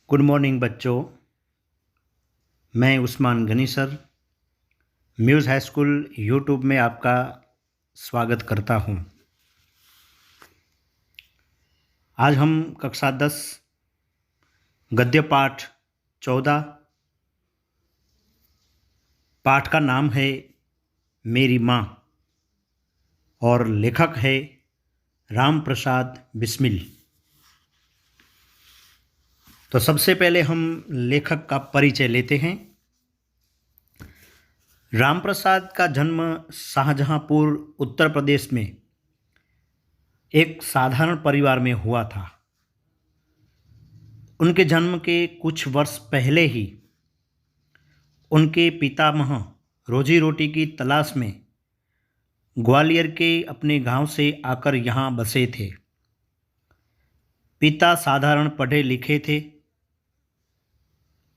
Good morning बच्चों। मैं Usman Gani sir Muse high school YouTube में आपका स्वागत करता हूं। आज हम कक्षा 10 गद्य पाठ 14 पाठ का नाम है मेरी माँ और लेखक है राम प्रसाद बिस्मिल। तो सबसे पहले हम लेखक का परिचय लेते हैं। राम प्रसाद का जन्म शाहजहांपुर उत्तर प्रदेश में एक साधारण परिवार में हुआ था। उनके जन्म के कुछ वर्ष पहले ही उनके पितामह रोजी रोटी की तलाश में ग्वालियर के अपने गांव से आकर यहाँ बसे थे। पिता साधारण पढ़े लिखे थे।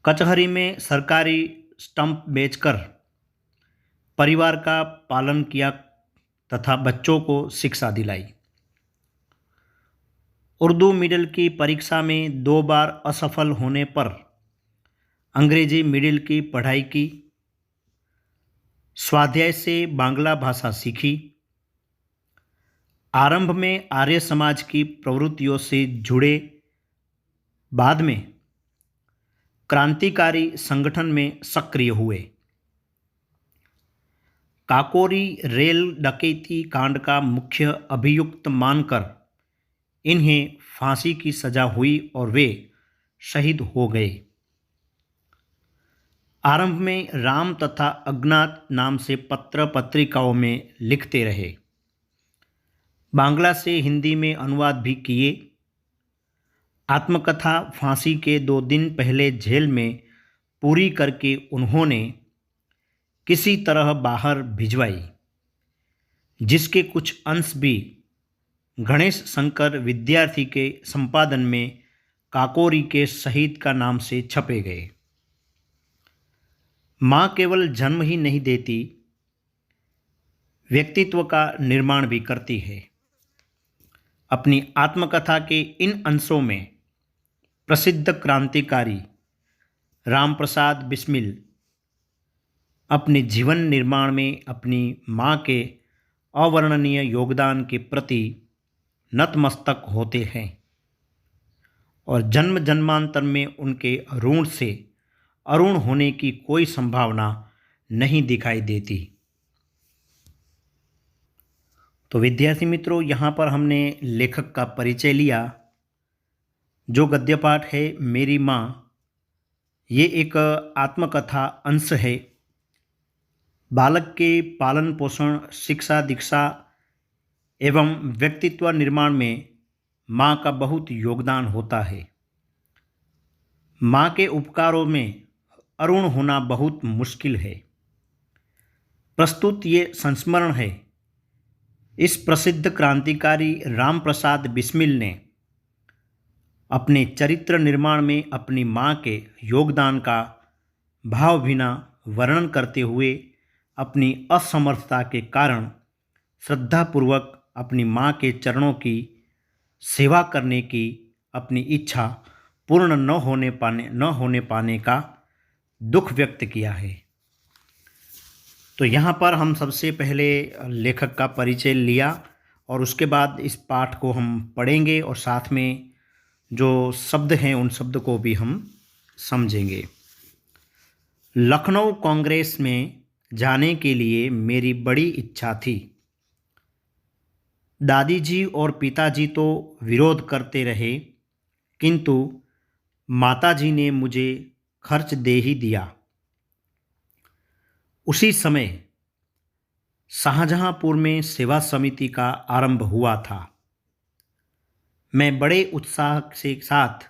कचहरी में सरकारी स्टंप बेचकर परिवार का पालन किया तथा बच्चों को शिक्षा दिलाई। उर्दू मिडिल की परीक्षा में 2 बार असफल होने पर अंग्रेजी मिडिल की पढ़ाई की। स्वाध्याय से बांग्ला भाषा सीखी। आरंभ में आर्य समाज की प्रवृत्तियों से जुड़े, बाद में क्रांतिकारी संगठन में सक्रिय हुए। काकोरी रेल डकैती कांड का मुख्य अभियुक्त मानकर इन्हें फांसी की सजा हुई और वे शहीद हो गए। आरंभ में राम तथा अज्ञात नाम से पत्र पत्रिकाओं में लिखते रहे। बांग्ला से हिंदी में अनुवाद भी किए। आत्मकथा फांसी के 2 दिन पहले जेल में पूरी करके उन्होंने किसी तरह बाहर भिजवाई, जिसके कुछ अंश भी गणेश शंकर विद्यार्थी के संपादन में काकोरी के शहीद का नाम से छपे गए। माँ केवल जन्म ही नहीं देती, व्यक्तित्व का निर्माण भी करती है। अपनी आत्मकथा के इन अंशों में प्रसिद्ध क्रांतिकारी राम प्रसाद बिस्मिल अपने जीवन निर्माण में अपनी माँ के अवर्णनीय योगदान के प्रति नतमस्तक होते हैं और जन्म जन्मांतर में उनके ऋण से अरुण होने की कोई संभावना नहीं दिखाई देती। तो विद्यार्थी मित्रों, यहाँ पर हमने लेखक का परिचय लिया। जो गद्य पाठ है मेरी माँ, ये एक आत्मकथा अंश है। बालक के पालन पोषण, शिक्षा दीक्षा एवं व्यक्तित्व निर्माण में माँ का बहुत योगदान होता है। माँ के उपकारों में अरुण होना बहुत मुश्किल है। प्रस्तुत ये संस्मरण है इस प्रसिद्ध क्रांतिकारी राम प्रसाद बिस्मिल ने अपने चरित्र निर्माण में अपनी माँ के योगदान का भावभीना वर्णन करते हुए अपनी असमर्थता के कारण श्रद्धापूर्वक अपनी माँ के चरणों की सेवा करने की अपनी इच्छा पूर्ण न होने पाने का दुख व्यक्त किया है। तो यहाँ पर हम सबसे पहले लेखक का परिचय लिया और उसके बाद इस पाठ को हम पढ़ेंगे और साथ में जो शब्द हैं उन शब्द को भी हम समझेंगे। लखनऊ कांग्रेस में जाने के लिए मेरी बड़ी इच्छा थी। दादी जी और पिताजी तो विरोध करते रहे, किंतु माताजी ने मुझे खर्च दे ही दिया। उसी समय शाहजहांपुर में सेवा समिति का आरंभ हुआ था। मैं बड़े उत्साह के साथ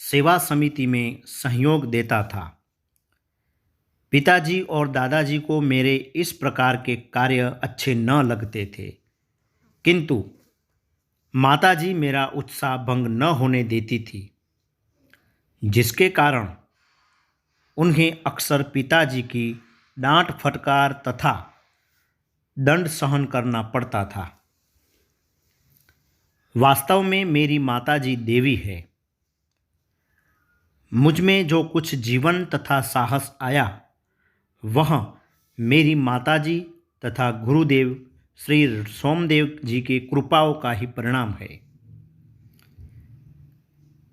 सेवा समिति में सहयोग देता था। पिताजी और दादाजी को मेरे इस प्रकार के कार्य अच्छे न लगते थे, किंतु माताजी मेरा उत्साह भंग न होने देती थी, जिसके कारण उन्हें अक्सर पिताजी की डांट फटकार तथा दंड सहन करना पड़ता था। वास्तव में मेरी माताजी देवी है। मुझ में जो कुछ जीवन तथा साहस आया वह मेरी माताजी तथा गुरुदेव श्री सोमदेव जी की कृपाओं का ही परिणाम है।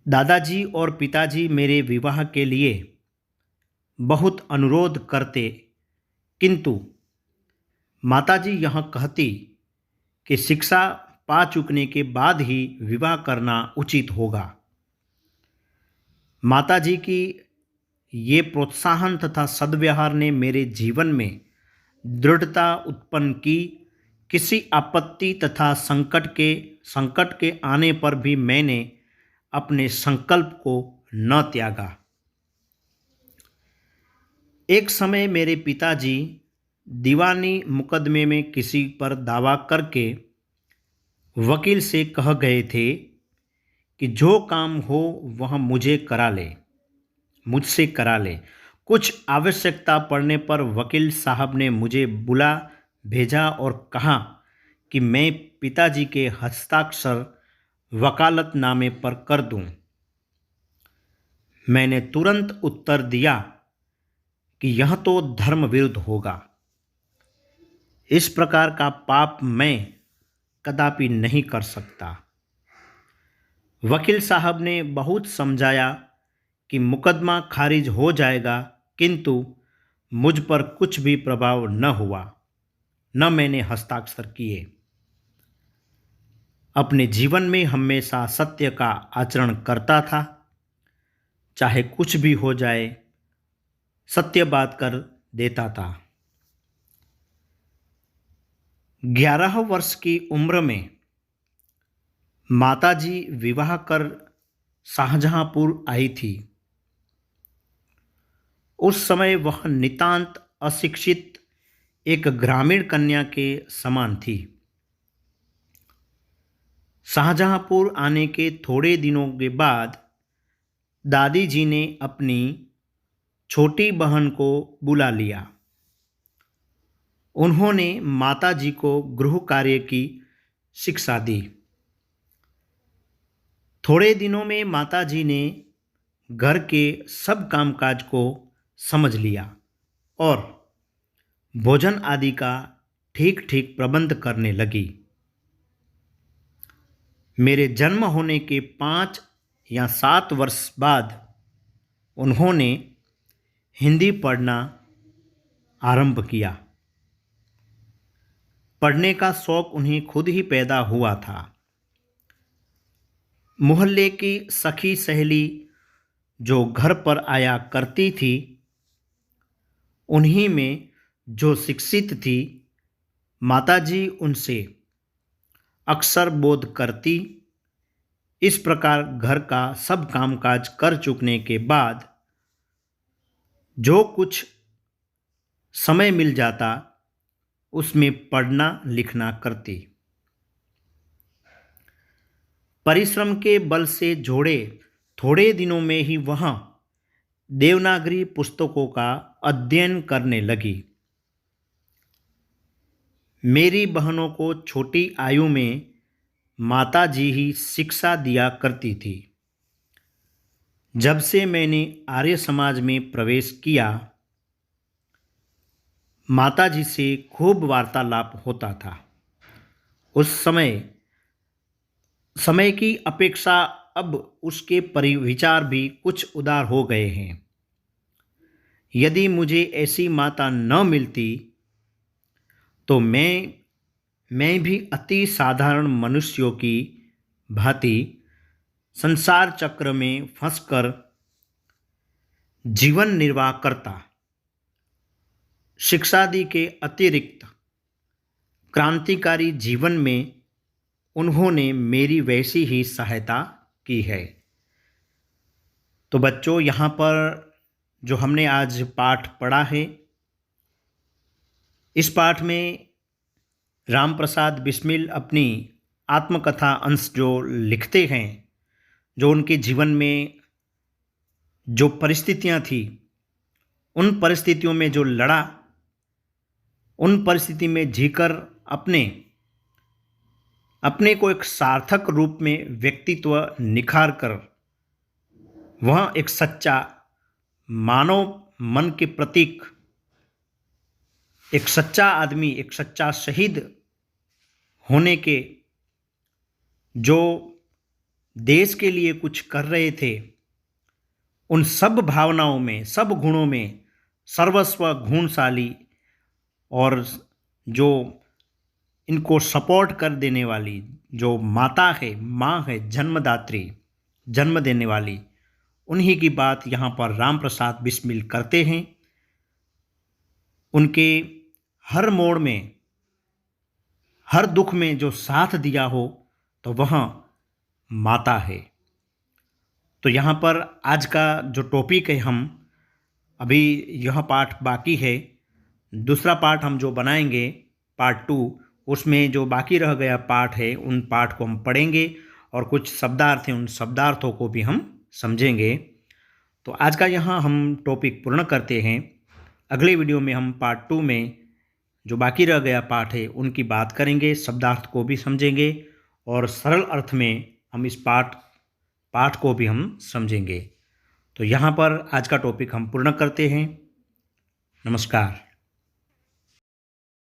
दादाजी और पिताजी मेरे विवाह के लिए बहुत अनुरोध करते, किंतु माताजी यह कहती कि शिक्षा पा चुकने के बाद ही विवाह करना उचित होगा। माताजी की ये प्रोत्साहन तथा सद्व्यवहार ने मेरे जीवन में दृढ़ता उत्पन्न की। किसी आपत्ति तथा संकट के आने पर भी मैंने अपने संकल्प को न त्यागा। एक समय मेरे पिताजी दीवानी मुकदमे में किसी पर दावा करके वकील से कह गए थे कि जो काम हो वह मुझसे करा ले। कुछ आवश्यकता पड़ने पर वकील साहब ने मुझे बुला भेजा और कहा कि मैं पिताजी के हस्ताक्षर वकालतनामे पर कर दूं। मैंने तुरंत उत्तर दिया कि यह तो धर्म विरुद्ध होगा। इस प्रकार का पाप मैं कदापि नहीं कर सकता। वकील साहब ने बहुत समझाया कि मुकदमा खारिज हो जाएगा, किंतु मुझ पर कुछ भी प्रभाव न हुआ, न मैंने हस्ताक्षर किए। अपने जीवन में हमेशा सत्य का आचरण करता था, चाहे कुछ भी हो जाए, सत्य बात कर देता था। 11 वर्ष की उम्र में माताजी विवाह कर शाहजहांपुर आई थी। उस समय वह नितांत अशिक्षित एक ग्रामीण कन्या के समान थी। शाहजहांपुर आने के थोड़े दिनों के बाद दादी जी ने अपनी छोटी बहन को बुला लिया। उन्होंने माताजी को गृह कार्य की शिक्षा दी। थोड़े दिनों में माताजी ने घर के सब कामकाज को समझ लिया और भोजन आदि का ठीक ठीक प्रबंध करने लगी। मेरे जन्म होने के 5 या 7 वर्ष बाद उन्होंने हिंदी पढ़ना आरंभ किया। पढ़ने का शौक उन्हें खुद ही पैदा हुआ था। मोहल्ले की सखी सहेली जो घर पर आया करती थी, उन्हीं में जो शिक्षित थी, माताजी उनसे अक्सर बोध करती। इस प्रकार घर का सब कामकाज कर चुकने के बाद जो कुछ समय मिल जाता उसमें पढ़ना लिखना करती। परिश्रम के बल से जोड़े थोड़े दिनों में ही वह देवनागरी पुस्तकों का अध्ययन करने लगी। मेरी बहनों को छोटी आयु में माताजी ही शिक्षा दिया करती थी। जब से मैंने आर्य समाज में प्रवेश किया, माताजी से खूब वार्तालाप होता था। उस समय की अपेक्षा अब उसके विचार भी कुछ उदार हो गए हैं। यदि मुझे ऐसी माता न मिलती तो मैं भी अति साधारण मनुष्यों की भांति संसार चक्र में फंसकर जीवन निर्वाह करता। शिक्षादि के अतिरिक्त क्रांतिकारी जीवन में उन्होंने मेरी वैसी ही सहायता की है। तो बच्चों, यहाँ पर जो हमने आज पाठ पढ़ा है, इस पाठ में राम प्रसाद बिस्मिल अपनी आत्मकथा अंश जो लिखते हैं, जो उनके जीवन में जो परिस्थितियाँ थी, उन परिस्थितियों में जो लड़ा, उन परिस्थिति में जीकर अपने को एक सार्थक रूप में व्यक्तित्व निखार कर वह एक सच्चा मानव मन के प्रतीक, एक सच्चा आदमी, एक सच्चा शहीद होने के, जो देश के लिए कुछ कर रहे थे, उन सब भावनाओं में, सब गुणों में सर्वस्व गुणशाली और जो इनको सपोर्ट कर देने वाली जो माता है, माँ है, जन्मदात्री, जन्म देने वाली, उन्हीं की बात यहाँ पर राम प्रसाद बिस्मिल करते हैं। उनके हर मोड़ में, हर दुख में जो साथ दिया हो तो वह माता है। तो यहाँ पर आज का जो टॉपिक है, हम अभी यह पाठ बाकी है, दूसरा पाठ हम जो बनाएंगे पार्ट 2, उसमें जो बाकी रह गया पाठ है उन पाठ को हम पढ़ेंगे और कुछ शब्दार्थ हैं, उन शब्दार्थों को भी हम समझेंगे। तो आज का यहाँ हम टॉपिक पूर्ण करते हैं। अगले वीडियो में हम पार्ट 2 में जो बाकी रह गया पाठ है उनकी बात करेंगे, शब्दार्थ को भी समझेंगे और सरल अर्थ में हम इस पाठ को भी हम समझेंगे। तो यहाँ पर आज का टॉपिक हम पूर्ण करते हैं। नमस्कार।